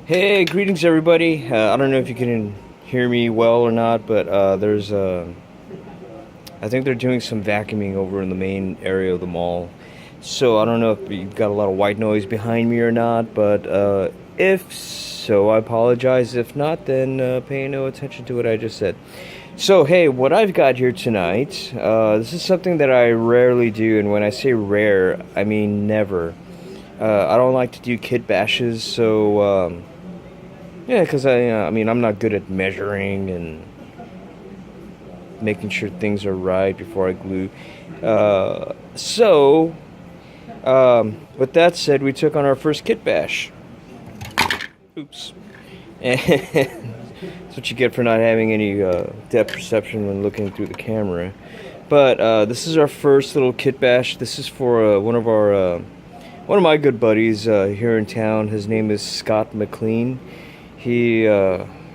Hey, greetings everybody. I don't know if you can hear me well or not, but I think they're doing some vacuuming over in the main area of the mall. So I don't know if you've got a lot of white noise behind me or not, but if so, I apologize. If not, then pay no attention to what I just said. So, hey, what I've got here tonight, this is something that I rarely do, and when I say rare, I mean never. I don't like to do kit bashes, so yeah, because I mean, I'm not good at measuring and making sure things are right before I glue. With that said, we took on our first kit bash. Oops. And that's what you get for not having any depth perception when looking through the camera. But this is our first little kit bash. This is for one of my good buddies here in town. His name is Scott McLean.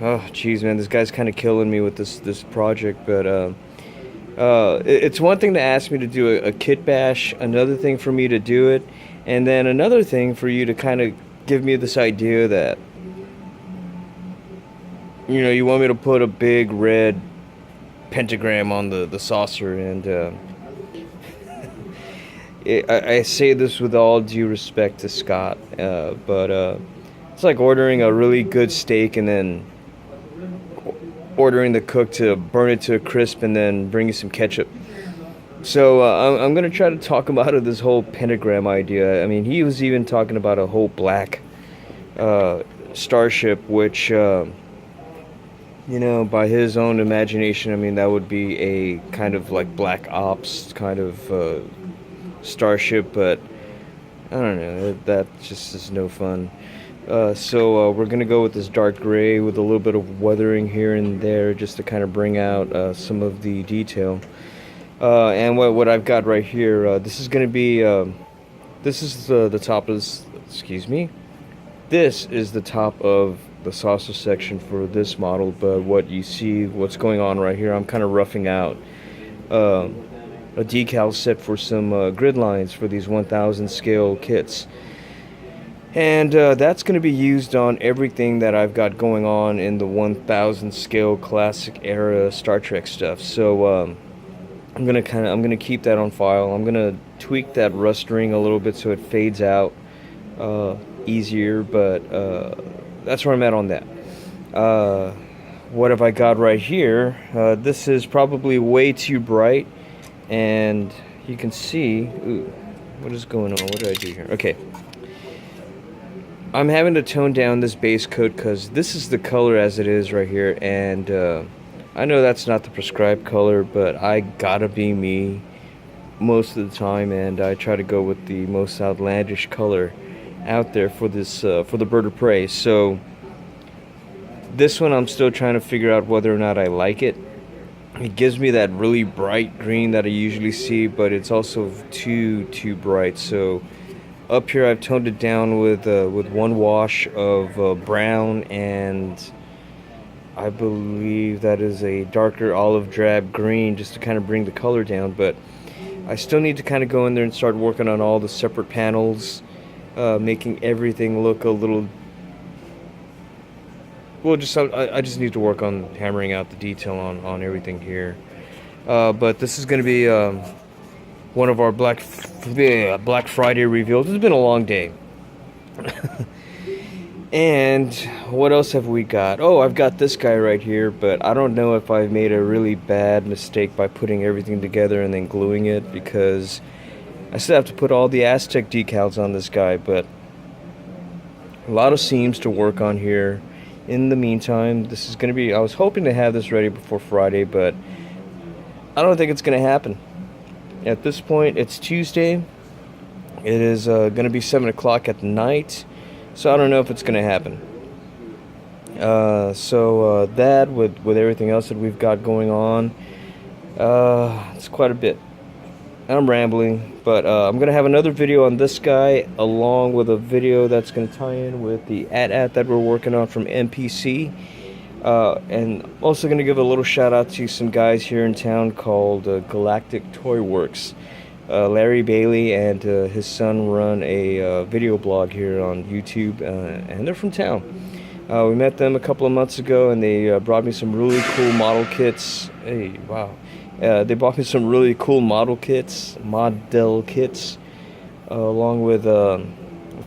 Oh geez, man, this guy's kind of killing me with this project. But it's one thing to ask me to do a kit bash, another thing for me to do it, and then another thing for you to kind of give me this idea that, you know, you want me to put a big red pentagram on the saucer. And I say this with all due respect to Scott, but it's like ordering a really good steak and then ordering the cook to burn it to a crisp and then bring you some ketchup. So I'm going to try to talk him out of this whole pentagram idea. I mean, he was even talking about a whole black starship, which, you know, by his own imagination, I mean, that would be a kind of like Black Ops kind of starship, but I don't know, that just is no fun. So we're gonna go with this dark gray with a little bit of weathering here and there, just to kind of bring out some of the detail. And what I've got right here, this is gonna be this is the top of this. Excuse me. This is the top of the saucer section for this model. But what you see, what's going on right here, I'm kind of roughing out a decal set for some grid lines for these 1000 scale kits. And that's going to be used on everything that I've got going on in the 1000 scale classic era Star Trek stuff. So I'm gonna keep that on file. I'm gonna tweak that rustering a little bit so it fades out easier. But that's where I'm at on that. What have I got right here? This is probably way too bright, and you can see. Ooh, what is going on? What did I do here? Okay. I'm having to tone down this base coat because this is the color as it is right here, and I know that's not the prescribed color, but I gotta be me most of the time, and I try to go with the most outlandish color out there for this for the bird of prey. So this one I'm still trying to figure out whether or not I like it. It gives me that really bright green that I usually see, but it's also too bright. So up here I've toned it down with one wash of brown, and I believe that is a darker olive drab green, just to kind of bring the color down. But I still need to kind of go in there and start working on all the separate panels, making everything look a little, well, I just need to work on hammering out the detail on everything here. But this is going to be one of our Black Friday reveals. It's been a long day. And what else have we got? Oh, I've got this guy right here, but I don't know if I've made a really bad mistake by putting everything together and then gluing it, because I still have to put all the Aztec decals on this guy. But a lot of seams to work on here. In the meantime, this is going to be, I was hoping to have this ready before Friday, but I don't think it's going to happen. At this point, it's Tuesday. It is going to be 7 o'clock at night, so I don't know if it's going to happen. So that, with everything else that we've got going on, it's quite a bit. I'm rambling, but I'm going to have another video on this guy, along with a video that's going to tie in with the AT-AT that we're working on from MPC. And I'm also going to give a little shout out to some guys here in town called Galactic Toy Works. Larry Bailey and his son run a video blog here on YouTube, and they're from town. We met them a couple of months ago, and they brought me some really cool model kits. Hey, wow. They bought me some really cool model kits, along with a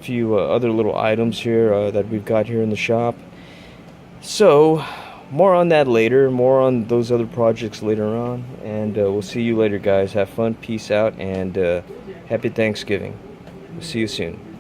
few other little items here that we've got here in the shop. So, more on that later, more on those other projects later on, and we'll see you later, guys. Have fun, peace out, and happy Thanksgiving. We'll see you soon.